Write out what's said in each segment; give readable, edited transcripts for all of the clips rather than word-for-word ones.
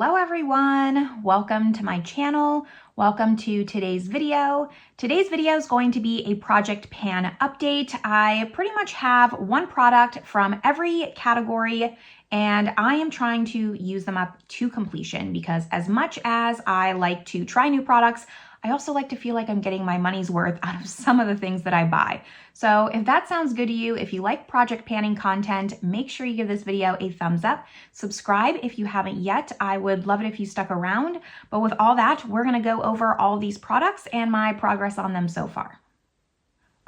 Hello everyone, welcome to my channel. Welcome to today's video. Today's video is going to be a Project Pan update. I pretty much have one product from every category and I am trying to use them up to completion because as much as I like to try new products, I also like to feel like I'm getting my money's worth out of some of the things that I buy. So if that sounds good to you, if you like project panning content, make sure you give this video a thumbs up. Subscribe if you haven't yet. I would love it if you stuck around. But with all that, we're gonna go over all these products and my progress on them so far.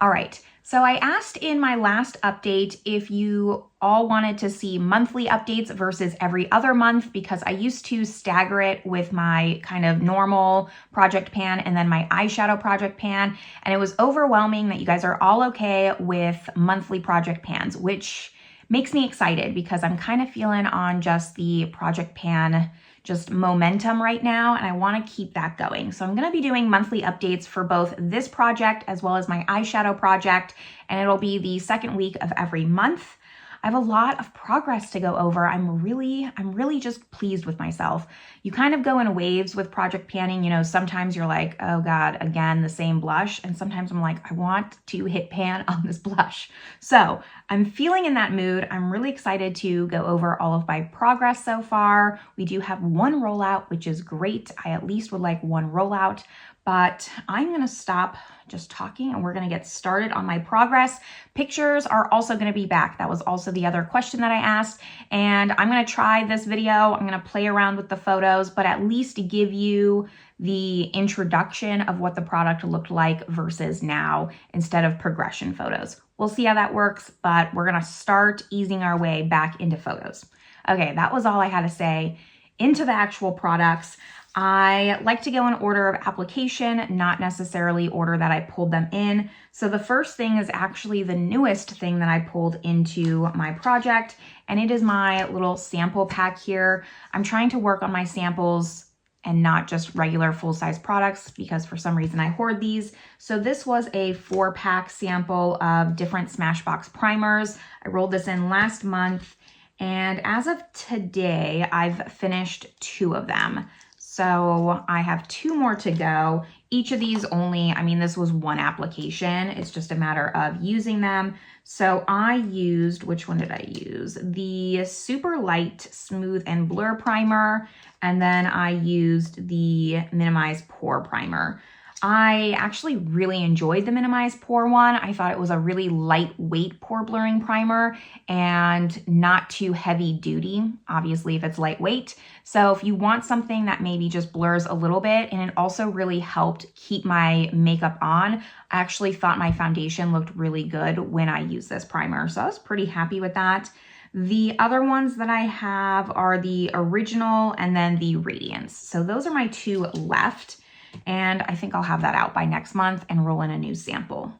All right, so I asked in my last update if you all wanted to see monthly updates versus every other month because I used to stagger it with my kind of normal project pan and then my eyeshadow project pan. And it was overwhelming that you guys are all okay with monthly project pans, which makes me excited because I'm kind of feeling on just the project pan just momentum right now, and I want to keep that going. So I'm going to be doing monthly updates for both this project as well as my eyeshadow project, and it'll be the second week of every month. I have a lot of progress to go over. I'm really just pleased with myself. You kind of go in waves with project panning. You know, sometimes you're like, oh God, again, the same blush. And sometimes I'm like, I want to hit pan on this blush. So I'm feeling in that mood. I'm really excited to go over all of my progress so far. We do have one rollout, which is great. I at least would like one rollout, but I'm gonna stop just talking and we're gonna get started on my progress. Pictures are also gonna be back. That was also the other question that I asked. And I'm gonna try this video. I'm gonna play around with the photos, but at least give you the introduction of what the product looked like versus now instead of progression photos. We'll see how that works, but we're gonna start easing our way back into photos. Okay, that was all I had to say. Into the actual products. I like to go in order of application, not necessarily order that I pulled them in. So the first thing is actually the newest thing that I pulled into my project, and it is my little sample pack here. I'm trying to work on my samples and not just regular full-size products because for some reason I hoard these. So this was a 4-pack sample of different Smashbox primers. I rolled this in last month, and as of today, I've finished 2 of them. So I have 2 more to go. Each of these only, I mean, this was one application. It's just a matter of using them. So I used, which one did I use? The Super Light Smooth and Blur Primer. And then I used the Minimize Pore Primer. I actually really enjoyed the Minimize Pore one. I thought it was a really lightweight pore blurring primer and not too heavy duty, obviously if it's lightweight. So if you want something that maybe just blurs a little bit, and it also really helped keep my makeup on, I actually thought my foundation looked really good when I used this primer. So I was pretty happy with that. The other ones that I have are the Original and then the Radiance. So those are my 2 left. And I think I'll have that out by next month and roll in a new sample.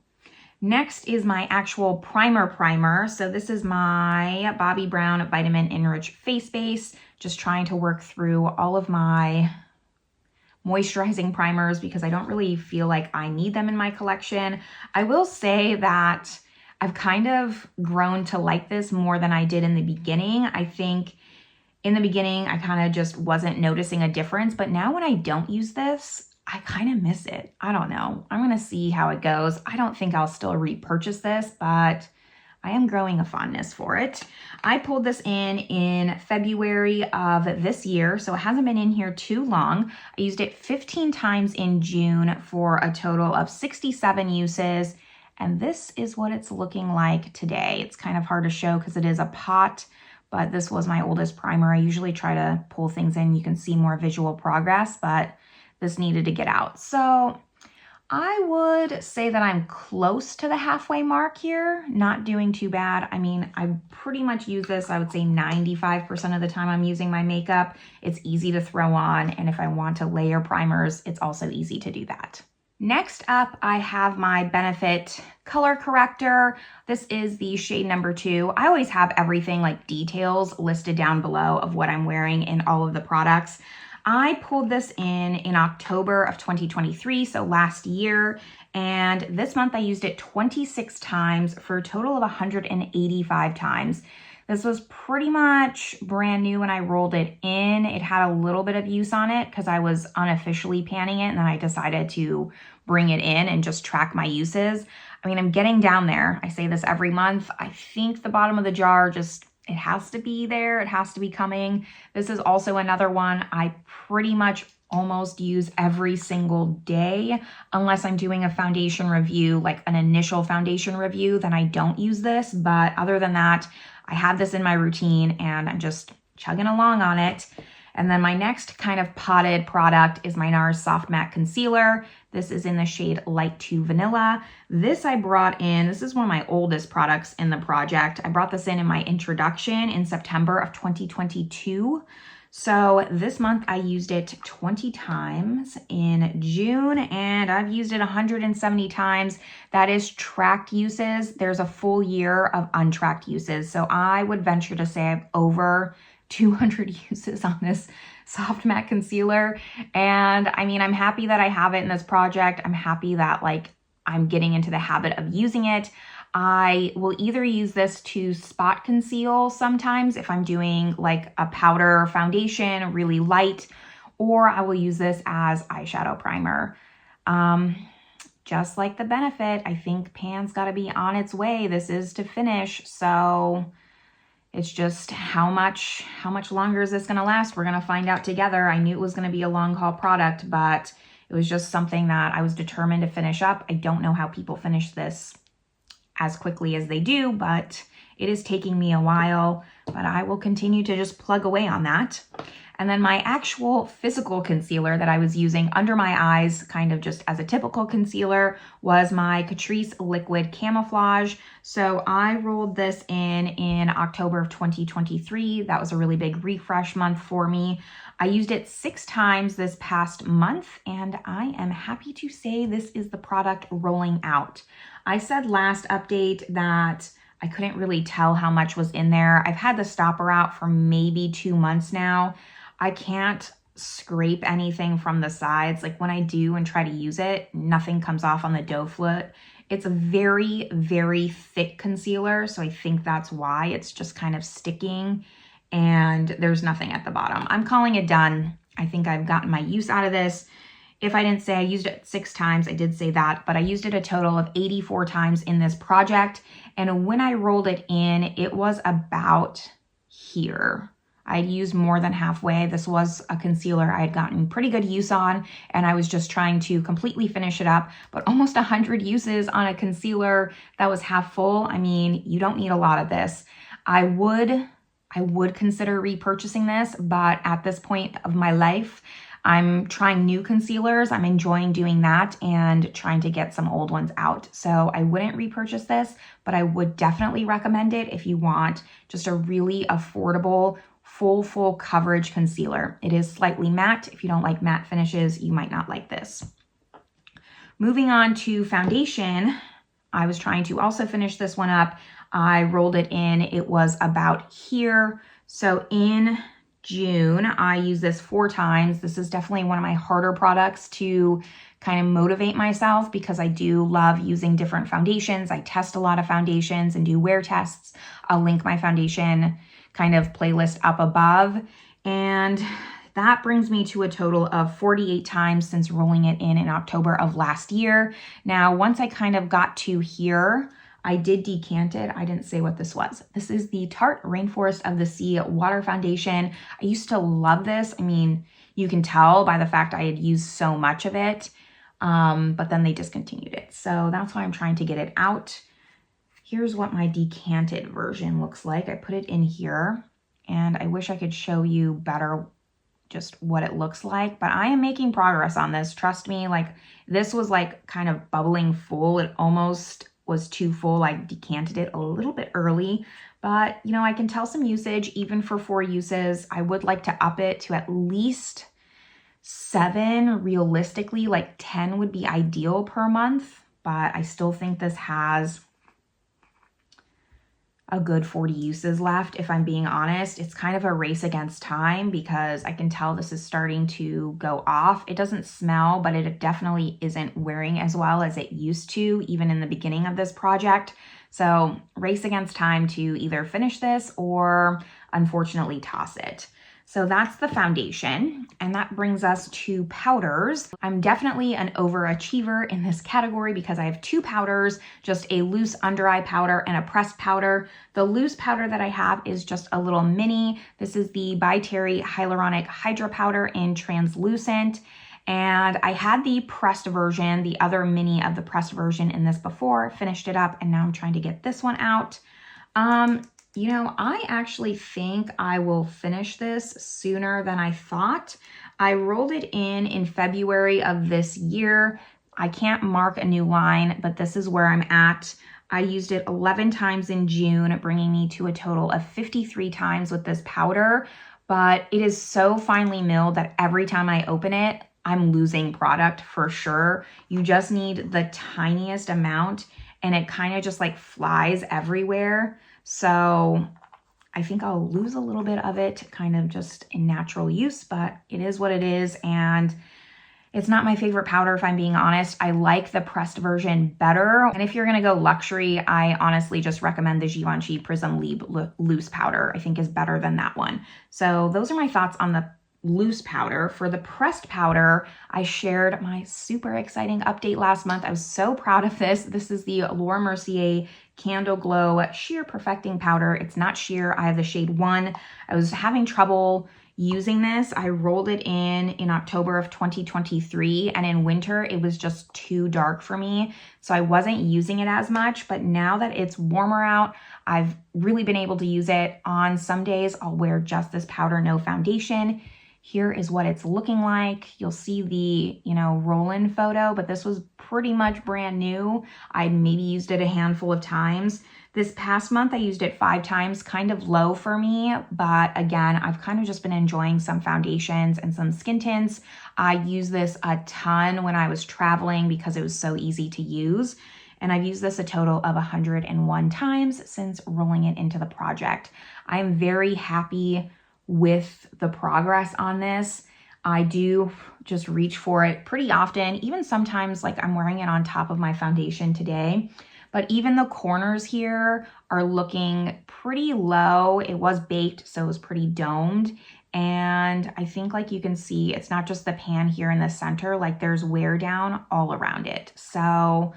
Next is my actual primer. So this is my Bobbi Brown Vitamin Enriched Face Base. Just trying to work through all of my moisturizing primers because I don't really feel like I need them in my collection. I will say that I've kind of grown to like this more than I did in the beginning. I think in the beginning, I kind of just wasn't noticing a difference, but now when I don't use this, I kind of miss it. I don't know. I'm going to see how it goes. I don't think I'll still repurchase this, but I am growing a fondness for it. I pulled this in February of this year, so it hasn't been in here too long. I used it 15 times in June for a total of 67 uses, and this is what it's looking like today. It's kind of hard to show because it is a pot, but this was my oldest primer. I usually try to pull things in. You can see more visual progress, but this needed to get out. So I would say that I'm close to the halfway mark here, not doing too bad. I mean, I pretty much use this, I would say 95% of the time I'm using my makeup. It's easy to throw on, and if I want to layer primers, it's also easy to do that. Next up, I have my Benefit color corrector. This is the shade number 2. I always have everything like details listed down below of what I'm wearing in all of the products. I pulled this in October of 2023, so last year, and this month I used it 26 times for a total of 185 times. This was pretty much brand new when I rolled it in. It had a little bit of use on it because I was unofficially panning it, and then I decided to bring it in and just track my uses. I mean, I'm getting down there. I say this every month. I think the bottom of the jar just, it has to be there. It has to be coming. This is also another one I pretty much almost use every single day, unless I'm doing a foundation review, like an initial foundation review, then I don't use this. But other than that, I have this in my routine and I'm just chugging along on it. And then my next kind of potted product is my Nars Soft Matte Concealer. This is in the shade Light to Vanilla. This I brought in, this is one of my oldest products in the project. I brought this in my introduction in September of 2022. So this month I used it 20 times in June, and I've used it 170 times. That is tracked uses. There's a full year of untracked uses. So I would venture to say I have over 200 uses on this soft matte concealer. And I mean, I'm happy that I have it in this project. I'm happy that like I'm getting into the habit of using it. I will either use this to spot conceal sometimes if I'm doing like a powder foundation, really light, or I will use this as eyeshadow primer. Just like the Benefit, I think Pan's got to be on its way. This is to finish, so it's just how much longer is this going to last? We're going to find out together. I knew it was going to be a long haul product, but it was just something that I was determined to finish up. I don't know how people finish this as quickly as they do, but it is taking me a while, but I will continue to just plug away on that. And then my actual physical concealer that I was using under my eyes, kind of just as a typical concealer, was my Catrice Liquid Camouflage. So I rolled this in October of 2023. That was a really big refresh month for me. I used it 6 times this past month, and I am happy to say this is the product rolling out. I said last update that I couldn't really tell how much was in there. I've had the stopper out for maybe 2 months now. I can't scrape anything from the sides. Like when I do and try to use it, nothing comes off on the doe foot. It's a very, very thick concealer, so I think that's why it's just kind of sticking and there's nothing at the bottom. I'm calling it done. I think I've gotten my use out of this. If I didn't say I used it 6 times, I did say that, but I used it a total of 84 times in this project. And when I rolled it in, it was about here. I'd used more than halfway. This was a concealer I had gotten pretty good use on, and I was just trying to completely finish it up, but almost 100 uses on a concealer that was half full. I mean, you don't need a lot of this. I would consider repurchasing this, but at this point of my life, I'm trying new concealers. I'm enjoying doing that and trying to get some old ones out. So I wouldn't repurchase this, but I would definitely recommend it if you want just a really affordable, full coverage concealer. It is slightly matte. If you don't like matte finishes, you might not like this. Moving on to foundation, I was trying to also finish this one up. I rolled it in. It was about here. So in June, I used this 4 times. This is definitely one of my harder products to kind of motivate myself because I do love using different foundations. I test a lot of foundations and do wear tests. I'll link my foundation kind of playlist up above. And that brings me to a total of 48 times since rolling it in October of last year. Now, once I kind of got to here, I did decant it. I didn't say what this was. This is the Tarte Rainforest of the Sea Water Foundation. I used to love this. I mean, you can tell by the fact I had used so much of it, but then they discontinued it. So that's why I'm trying to get it out. Here's what my decanted version looks like. I put it in here, and I wish I could show you better just what it looks like, but I am making progress on this. Trust me, like this was like kind of bubbling full. It almost was too full. I decanted it a little bit early, but you know, I can tell some usage even for 4 uses. I would like to up it to at least 7. Realistically, like 10 would be ideal per month, but I still think this has a good 40 uses left, if I'm being honest. It's kind of a race against time because I can tell this is starting to go off. It doesn't smell, but it definitely isn't wearing as well as it used to, even in the beginning of this project. So race against time to either finish this or unfortunately toss it. So that's the foundation, and that brings us to powders. I'm definitely an overachiever in this category because I have two powders, just a loose under eye powder and a pressed powder. The loose powder that I have is just a little mini. This is the By Terry Hyaluronic Hydra Powder in Translucent. And I had the pressed version, the other mini of the pressed version in this before, finished it up, and now I'm trying to get this one out. You know, I actually think I will finish this sooner than I thought. I rolled it in February of this year. I can't mark a new line, but this is where I'm at. I used it 11 times in June, bringing me to a total of 53 times with this powder, but it is so finely milled that every time I open it, I'm losing product for sure. You just need the tiniest amount and it kind of just like flies everywhere. So I think I'll lose a little bit of it kind of just in natural use, but it is what it is. And it's not my favorite powder, if I'm being honest. I like the pressed version better. And if you're gonna go luxury, I honestly just recommend the Givenchy Prism Libre loose powder. I think is better than that one. So those are my thoughts on the loose powder. For the pressed powder, I shared my super exciting update last month. I was so proud of this. This is the Laura Mercier Candleglow Sheer Perfecting Powder. It's not sheer. I have the shade 1. I was having trouble using this. I rolled it in October of 2023, and in winter it was just too dark for me, so I wasn't using it as much. But now that it's warmer out, I've really been able to use it. On some days I'll wear just this powder, no foundation. Here is what it's looking like. You'll see the, roll-in photo, but this was pretty much brand new. I maybe used it a handful of times. This past month, I used it 5 times, kind of low for me, but again, I've kind of just been enjoying some foundations and some skin tints. I used this a ton when I was traveling because it was so easy to use. And I've used this a total of 101 times since rolling it into the project. I'm very happy with the progress on this. I do just reach for it pretty often, even sometimes like I'm wearing it on top of my foundation today, but even the corners here are looking pretty low. It was baked, so it was pretty domed. And I think like you can see, it's not just the pan here in the center, like there's wear down all around it. So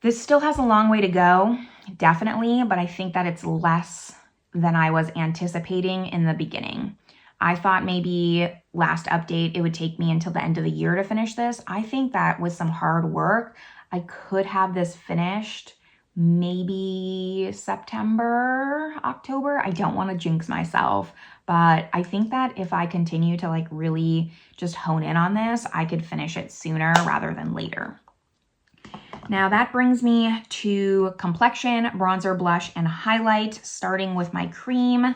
this still has a long way to go, definitely, but I think that it's less than I was anticipating in the beginning. I thought maybe last update it would take me until the end of the year to finish this. I think that with some hard work, I could have this finished maybe September, October. I don't want to jinx myself, but I think that if I continue to like really just hone in on this, I could finish it sooner rather than later. Now that brings me to complexion, bronzer, blush, and highlight, starting with my cream.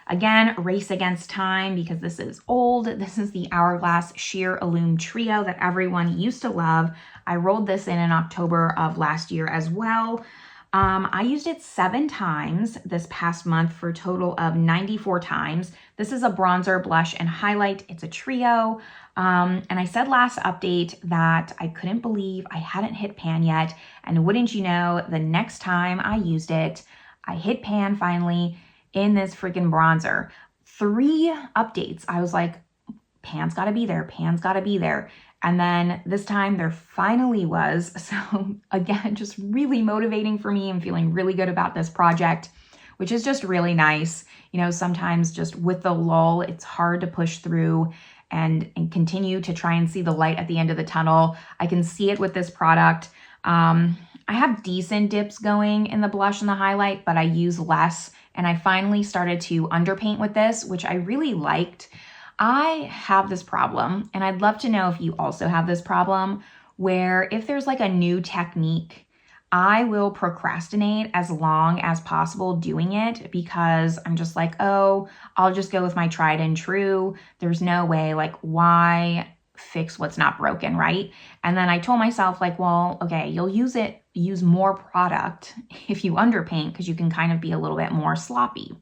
Again, race against time because this is old. This is the Hourglass Sheer Illume Trio that everyone used to love. I rolled this in October of last year as well. I used it 7 times this past month for a total of 94 times. This is a bronzer, blush, and highlight. It's a trio. And I said last update that I couldn't believe I hadn't hit pan yet. And wouldn't you know, the next time I used it, I hit pan finally in this freaking bronzer. 3 updates. I was like, pan's gotta be there, pan's gotta be there. And then this time there finally was. So again, just really motivating for me. I'm feeling really good about this project, which is just really nice. Sometimes just with the lull, it's hard to push through and continue to try and see the light at the end of the tunnel. I can see it with this product. I have decent dips going in the blush and the highlight, but I use less. And I finally started to underpaint with this, which I really liked. I have this problem, and I'd love to know if you also have this problem, where if there's like a new technique, I will procrastinate as long as possible doing it because I'm just like, oh, I'll just go with my tried and true. There's no way, like, why fix what's not broken, right? And then I told myself like, well, okay, you'll use it use more product if you underpaint, because you can kind of be a little bit more sloppy,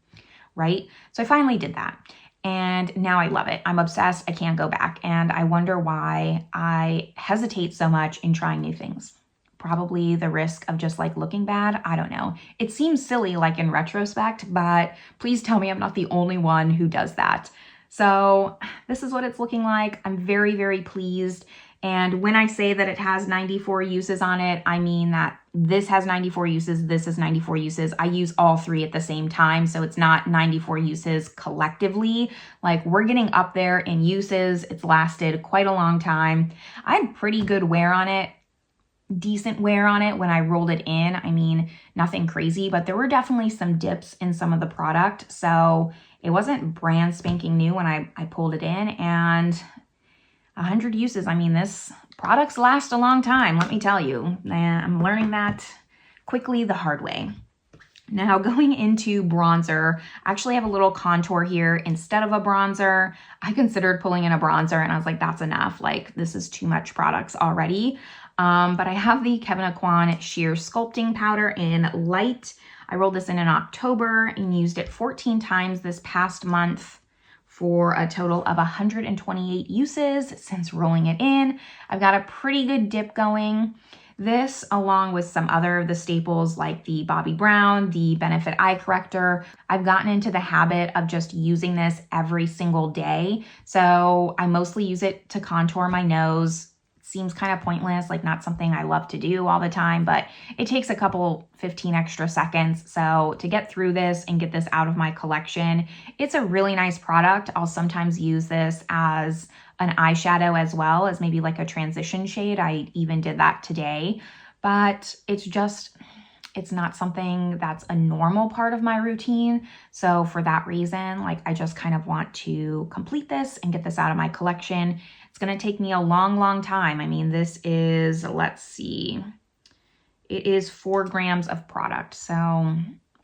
right? So I finally did that. And now I love it. I'm obsessed. I can't go back. And I wonder why I hesitate so much in trying new things. Probably the risk of just like looking bad. I don't know. It seems silly like in retrospect, but please tell me I'm not the only one who does that. So this is what it's looking like. I'm very, very pleased. And when I say that it has 94 uses on it, I mean that this has 94 uses, this is 94 uses. I use all three at the same time, so it's not 94 uses collectively. Like, we're getting up there in uses. It's lasted quite a long time. I had pretty good wear on it, decent wear on it when I rolled it in. I mean, nothing crazy, but there were definitely some dips in some of the product. So it wasn't brand spanking new when I pulled it in, and 100 uses. I mean, this products last a long time, let me tell you. I'm learning that quickly the hard way. Now going into bronzer, I actually have a little contour here instead of a bronzer. I considered pulling in a bronzer and I was like, that's enough. Like, this is too much products already. But I have the Kevyn Aucoin Sheer Sculpting Powder in Light. I rolled this in October and used it 14 times this past month for a total of 128 uses since rolling it in. I've got a pretty good dip going. This, along with some other of the staples like the Bobbi Brown, the Benefit Eye Corrector, I've gotten into the habit of just using this every single day. So I mostly use it to contour my nose. Seems kind of pointless, like not something I love to do all the time, but it takes a couple 15 extra seconds. So to get through this and get this out of my collection, it's a really nice product. I'll sometimes use this as an eyeshadow as well as maybe like a transition shade. I even did that today, but it's not something that's a normal part of my routine. So for that reason, like, I just kind of want to complete this and get this out of my collection. It's going to take me a long, long time. I mean, this is, let's see, it is 4 grams of product. So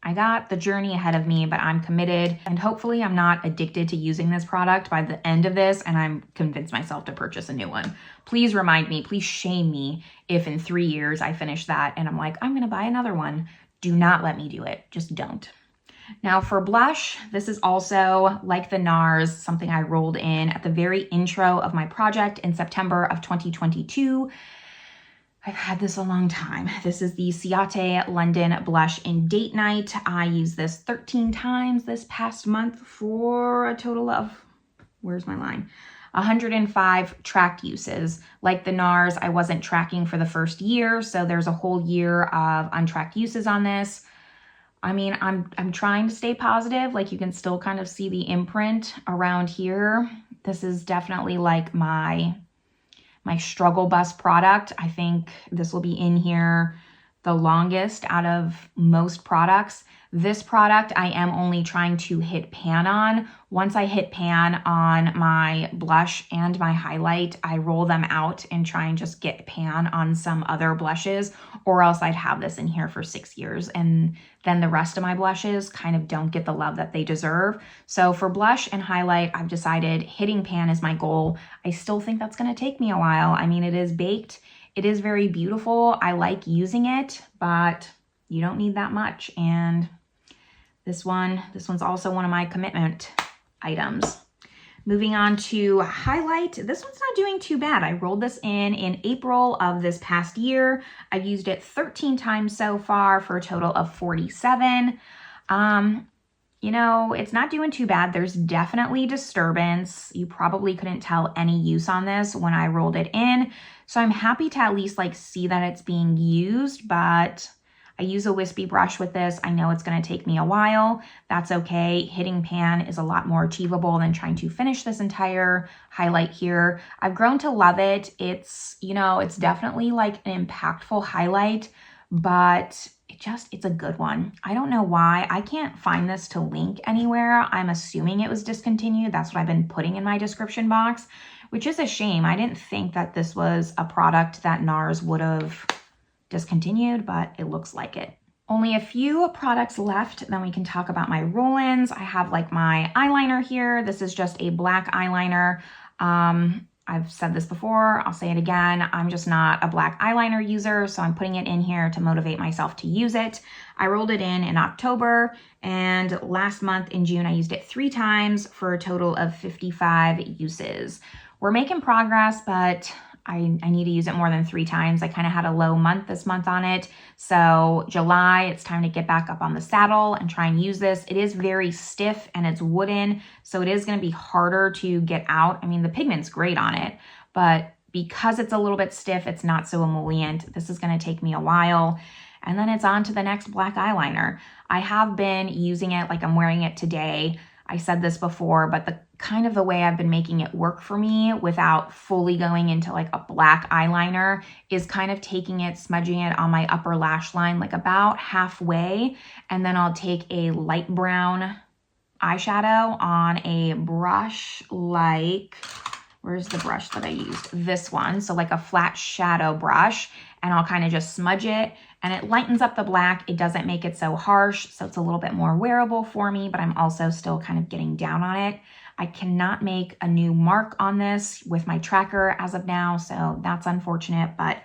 I got the journey ahead of me, but I'm committed, and hopefully I'm not addicted to using this product by the end of this and I'm convinced myself to purchase a new one. Please remind me, please shame me if in 3 years I finish that and I'm like, I'm gonna buy another one. Do not let me do it, just don't. Now for blush, this is also like the Nars, something I rolled in at the very intro of my project in September of 2022. I've had this a long time. This is the Ciate London Blush in Date Night. I used this 13 times this past month for a total of, where's my line? 105 tracked uses. Like the Nars, I wasn't tracking for the first year, so there's a whole year of untracked uses on this. I mean, I'm trying to stay positive. Like, you can still kind of see the imprint around here. This is definitely like my struggle bus product. I think this will be in here the longest out of most products. This product I am only trying to hit pan on. Once I hit pan on my blush and my highlight, I roll them out and try and just get pan on some other blushes, or else I'd have this in here for 6 years. And then the rest of my blushes kind of don't get the love that they deserve. So for blush and highlight, I've decided hitting pan is my goal. I still think that's gonna take me a while. I mean, it is baked. It is very beautiful. I like using it, but you don't need that much. And this one's also one of my commitment items. Moving on to highlight. This one's not doing too bad. I rolled this in April of this past year. I've used it 13 times so far for a total of 47. You know, it's not doing too bad. There's definitely disturbance. You probably couldn't tell any use on this when I rolled it in. So I'm happy to at least like see that it's being used, but I use a wispy brush with this. I know it's going to take me a while. That's okay. Hitting pan is a lot more achievable than trying to finish this entire highlight here. I've grown to love it. It's, you know, it's definitely like an impactful highlight, but it's a good one. I don't know why. I can't find this to link anywhere. I'm assuming it was discontinued. That's what I've been putting in my description box, which is a shame. I didn't think that this was a product that Nars would have discontinued, but it looks like it. Only a few products left, then we can talk about my roll-ins. I have like my eyeliner here. This is just a black eyeliner. I've said this before, I'll say it again, I'm just not a black eyeliner user, so I'm putting it in here to motivate myself to use it. I rolled it in October, and last month in June, I used it 3 times for a total of 55 uses. We're making progress, but I need to use it more than 3 times. I kind of had a low month this month on it. So July, it's time to get back up on the saddle and try and use this. It is very stiff and it's wooden, so it is going to be harder to get out. I mean, the pigment's great on it, but because it's a little bit stiff, it's not so emollient. This is going to take me a while. And then it's on to the next black eyeliner. I have been using it like I'm wearing it today. I said this before, but the kind of the way I've been making it work for me without fully going into like a black eyeliner is kind of taking it, smudging it on my upper lash line, like about halfway. And then I'll take a light brown eyeshadow on a brush like, where's the brush that I used? This one. So like a flat shadow brush, and I'll kind of just smudge it, and it lightens up the black. It doesn't make it so harsh, so it's a little bit more wearable for me, but I'm also still kind of getting down on it. I cannot make a new mark on this with my tracker as of now, so that's unfortunate, but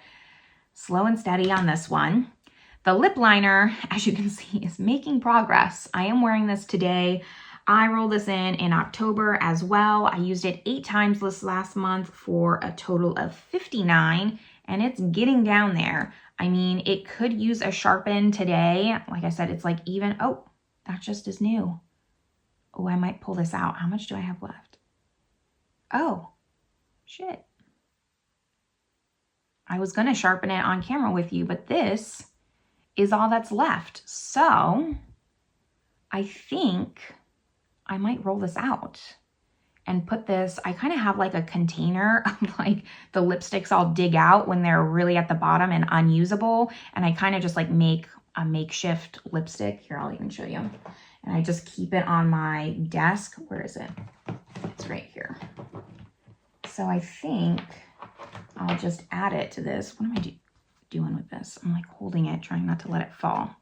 slow and steady on this one. The lip liner, as you can see, is making progress. I am wearing this today. I rolled this in October as well. I used it 8 times this last month for a total of 59, and it's getting down there. I mean, it could use a sharpen today. Like I said, it's like even, oh, that just is new. Oh, I might pull this out. How much do I have left? Oh, shit. I was gonna sharpen it on camera with you, but this is all that's left. So I think I might roll this out and put this, I kind of have like a container of like the lipsticks I'll dig out when they're really at the bottom and unusable. And I kind of just like make a makeshift lipstick. Here, I'll even show you. And I just keep it on my desk. Where is it? It's right here. So I think I'll just add it to this. What am I doing with this? I'm like holding it, trying not to let it fall.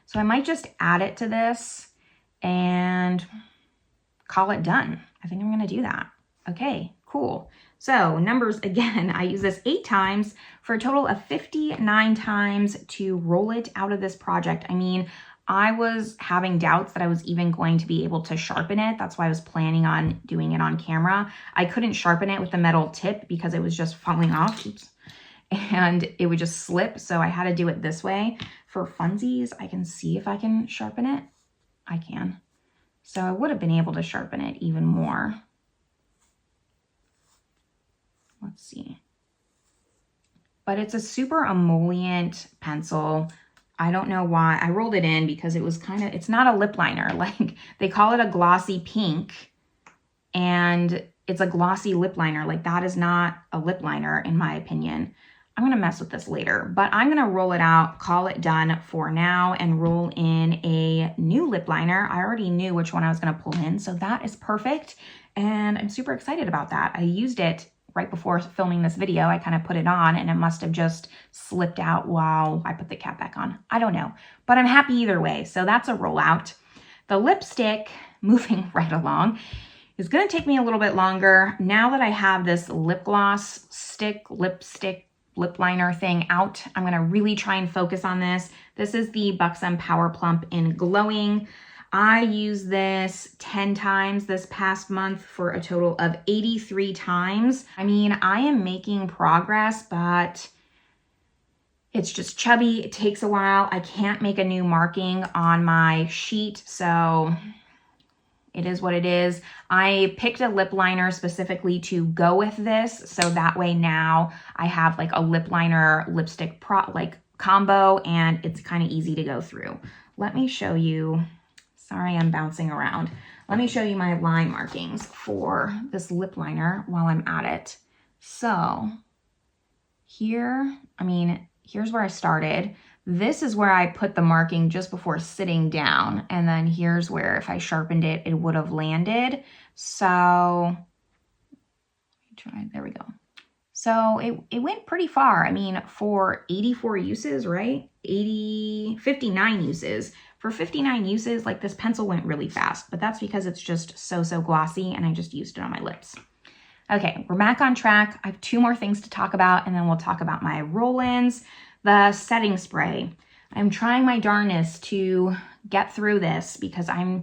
So I might just add it to this and call it done. I think I'm gonna do that. Okay, cool. So numbers again, I use this 8 times for a total of 59 times to roll it out of this project. I mean, I was having doubts that I was even going to be able to sharpen it. That's why I was planning on doing it on camera. I couldn't sharpen it with the metal tip because it was just falling off. Oops. And it would just slip. So I had to do it this way. For funsies, I can see if I can sharpen it. I can. So I would have been able to sharpen it even more. Let's see. But it's a super emollient pencil. I don't know why. I rolled it in because it was kind of, it's not a lip liner. Like they call it a glossy pink and it's a glossy lip liner. Like that is not a lip liner in my opinion. I'm going to mess with this later, but I'm going to roll it out, call it done for now, and roll in a new lip liner. I already knew which one I was going to pull in, so that is perfect, and I'm super excited about that. I used it right before filming this video. I kind of put it on, and it must have just slipped out while I put the cap back on. I don't know, but I'm happy either way, so that's a rollout. The lipstick, moving right along, is going to take me a little bit longer. Now that I have this lip gloss lipstick, lip liner thing out, I'm going to really try and focus on this. This is the Buxom Power Plump in Glowing. I used this 10 times this past month for a total of 83 times. I mean, I am making progress, but it's just chubby. It takes a while. I can't make a new marking on my sheet, so it is what it is. I picked a lip liner specifically to go with this, so that way now I have like a lip liner lipstick combo, and it's kind of easy to go through. Let me show you. Sorry, I'm bouncing around. Let me show you my line markings for this lip liner while I'm at it. So here, I mean, here's where I started. This is where I put the marking just before sitting down. And then here's where if I sharpened it, it would have landed. So, let me try, there we go. So it went pretty far. I mean, for 84 uses, right? 59 uses. For 59 uses, like this pencil went really fast, but that's because it's just so glossy and I just used it on my lips. Okay, we're back on track. I have 2 more things to talk about, and then we'll talk about my roll-ins. The setting spray. I'm trying my darnest to get through this because I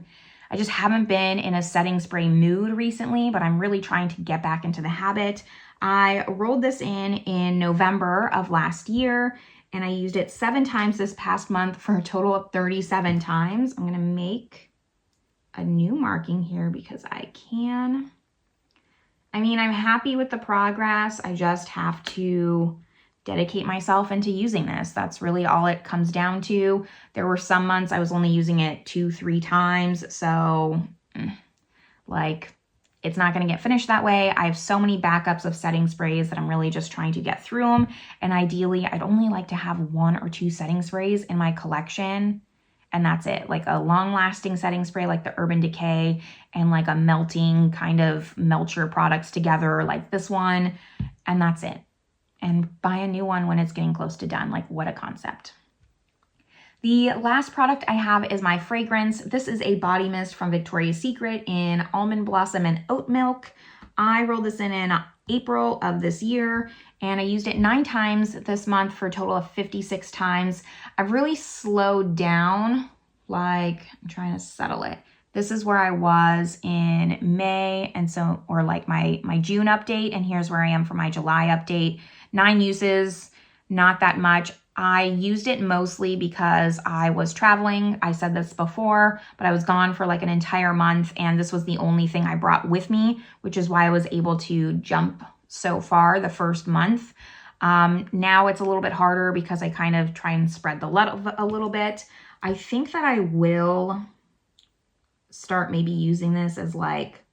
just haven't been in a setting spray mood recently, but I'm really trying to get back into the habit. I rolled this in November of last year, and I used it 7 times this past month for a total of 37 times. I'm gonna make a new marking here because I can. I mean, I'm happy with the progress. I just have to dedicate myself into using this. That's really all it comes down to. There were some months I was only using it 2-3 times. So like, it's not going to get finished that way. I have so many backups of setting sprays that I'm really just trying to get through them. And ideally, I'd only like to have 1 or 2 setting sprays in my collection. And that's it, like a long-lasting setting spray like the Urban Decay and like a melting kind of Melcher products together like this one, and that's it. And buy a new one when it's getting close to done. Like, what a concept. The last product I have is my fragrance. This is a body mist from Victoria's Secret in Almond Blossom and Oat Milk. I rolled this in April of this year, and I used it 9 times this month for a total of 56 times. I've really slowed down, like I'm trying to settle it. This is where I was in May, and so, or like my June update, and here's where I am for my July update. 9 uses, not that much. I used it mostly because I was traveling. I said this before, but I was gone for like an entire month, and this was the only thing I brought with me, which is why I was able to jump so far the first month. Now it's a little bit harder because I kind of try and spread the love a little bit. I think that I will start maybe using this as like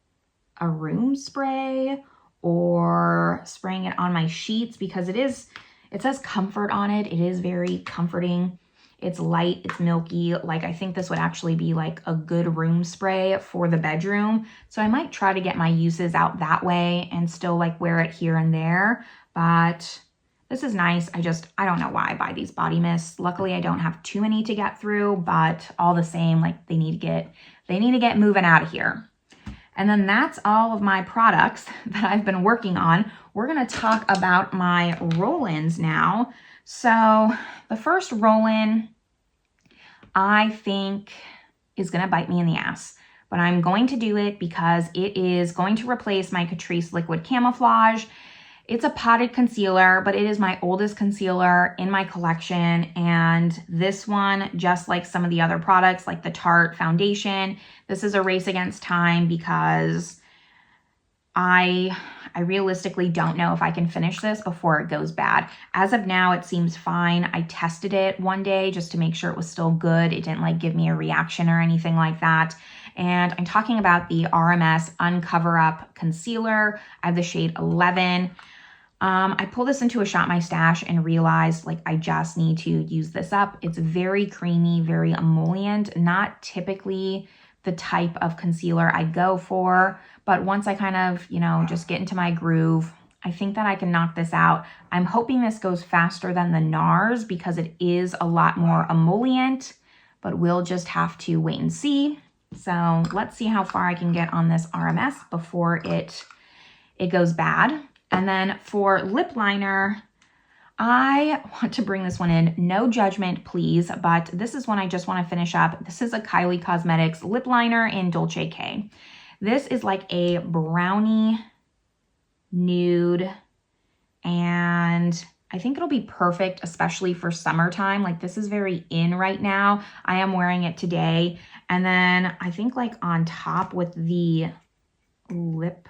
a room spray or spraying it on my sheets because it says comfort on it. It is very comforting. It's light, it's milky. Like, I think this would actually be like a good room spray for the bedroom. So I might try to get my uses out that way and still like wear it here and there. But this is nice. I don't know why I buy these body mists. Luckily, I don't have too many to get through, but all the same, like they need to get moving out of here. And then that's all of my products that I've been working on. We're gonna talk about my roll-ins now. So the first roll-in, I think, is gonna bite me in the ass, but I'm going to do it because it is going to replace my Catrice Liquid Camouflage. It's a potted concealer, but it is my oldest concealer in my collection. And this one, just like some of the other products, like the Tarte foundation, this is a race against time because I realistically don't know if I can finish this before it goes bad. As of now, it seems fine. I tested it one day just to make sure it was still good. It didn't like give me a reaction or anything like that. And I'm talking about the RMS Uncover Up Concealer. I have the shade 11. I pulled this into a Shop My Stash and realized like I just need to use this up. It's very creamy, very emollient, not typically the type of concealer I go for, but once I kind of, just get into my groove, I think that I can knock this out. I'm hoping this goes faster than the Nars because it is a lot more emollient, but we'll just have to wait and see. So let's see how far I can get on this RMS before it goes bad. And then for lip liner, I want to bring this one in. No judgment, please, but this is one I just want to finish up. This is a Kylie Cosmetics lip liner in Dolce K. This is like a brownie nude, and I think it'll be perfect, especially for summertime. Like, this is very in right now. I am wearing it today. And then I think like on top with the lip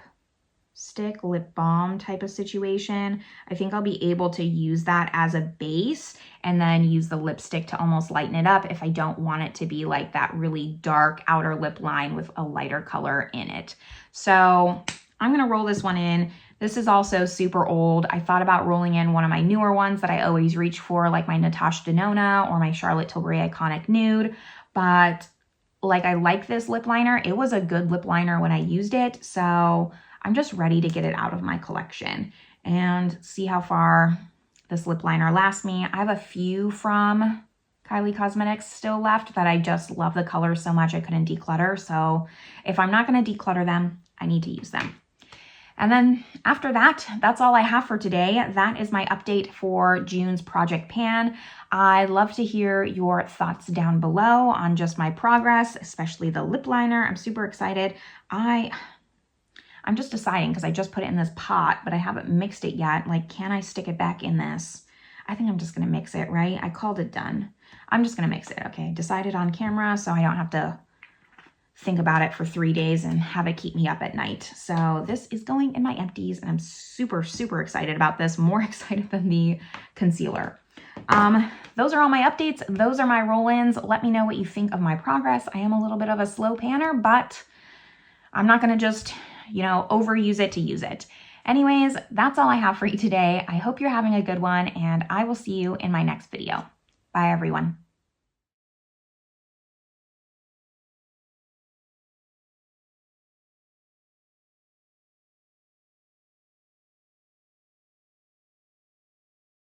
balm type of situation, I think I'll be able to use that as a base and then use the lipstick to almost lighten it up if I don't want it to be like that really dark outer lip line with a lighter color in it. So I'm gonna roll this one in. This is also super old. I thought about rolling in one of my newer ones that I always reach for, like my Natasha Denona or my Charlotte Tilbury Iconic Nude, but like I like this lip liner. It was a good lip liner when I used it, so I'm just ready to get it out of my collection and see how far this lip liner lasts me. I have a few from Kylie Cosmetics still left that I just love the colors so much I couldn't declutter. So if I'm not going to declutter them, I need to use them. And then after that, that's all I have for today. That is my update for June's Project Pan. I'd love to hear your thoughts down below on just my progress, especially the lip liner. I'm super excited. I'm just deciding because I just put it in this pot, but I haven't mixed it yet. Like, can I stick it back in this? I think I'm just gonna mix it, right? I called it done. I'm just gonna mix it, okay? Decided on camera so I don't have to think about it for 3 days and have it keep me up at night. So this is going in my empties and I'm super, super excited about this, more excited than the concealer. Those are all my updates. Those are my roll-ins. Let me know what you think of my progress. I am a little bit of a slow panner, but I'm not gonna just, you know, overuse it to use it. Anyways, that's all I have for you today. I hope you're having a good one and I will see you in my next video. Bye everyone.